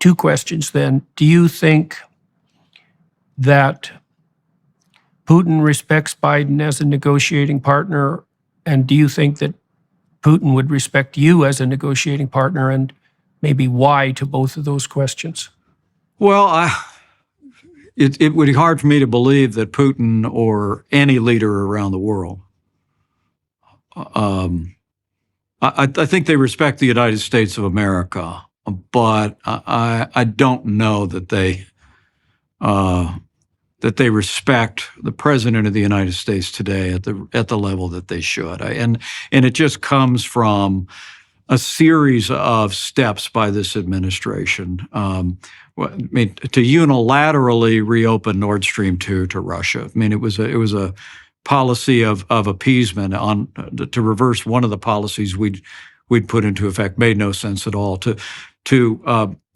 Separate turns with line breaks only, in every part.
two questions then. Do you think that Putin respects Biden as a negotiating partner, and do you think that Putin would respect you as a negotiating partner, and maybe why to both of those questions?
Well, it would be hard for me to believe that Putin or any leader around the world, I think they respect the United States of America, but I don't know that they respect the president of the United States today at the level that they should. And it just comes from a series of steps by this administration. To unilaterally reopen Nord Stream 2 to Russia. I mean, it was a policy of appeasement to reverse one of the policies we'd put into effect. Made no sense at all. To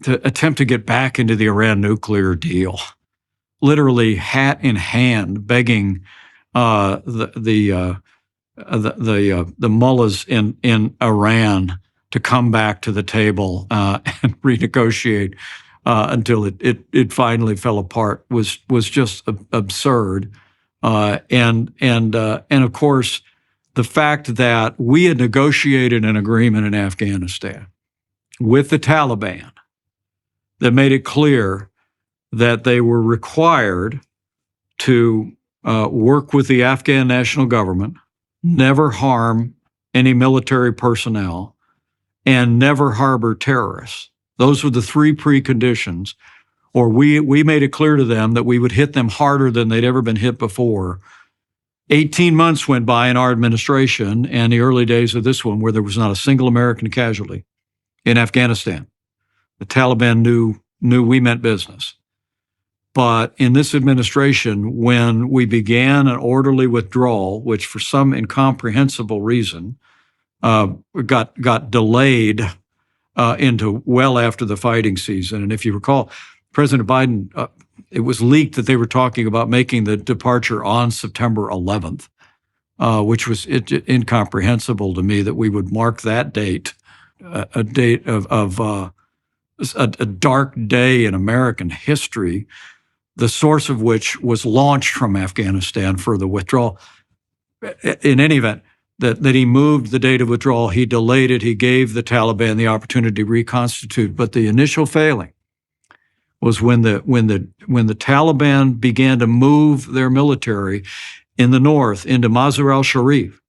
attempt to get back into the Iran nuclear deal, literally hat in hand, begging the mullahs in Iran to come back to the table and renegotiate until it finally fell apart was just absurd. And of course, the fact that we had negotiated an agreement in Afghanistan with the Taliban that made it clear that they were required to work with the Afghan national government, never harm any military personnel, and never harbor terrorists. Those were the three preconditions, or we made it clear to them that we would hit them harder than they'd ever been hit before. 18 months went by in our administration and the early days of this one where there was not a single American casualty in Afghanistan. The Taliban knew we meant business. But in this administration, when we began an orderly withdrawal, which for some incomprehensible reason got delayed into well after the fighting season. And if you recall, President Biden, it was leaked that they were talking about making the departure on September 11th, which was incomprehensible to me that we would mark that date, a date of a dark day in American history, the source of which was launched from Afghanistan for the withdrawal. In any event, that he moved the date of withdrawal, he delayed it, he gave the Taliban the opportunity to reconstitute. But the initial failing was when the Taliban began to move their military in the north into Mazar al-Sharif,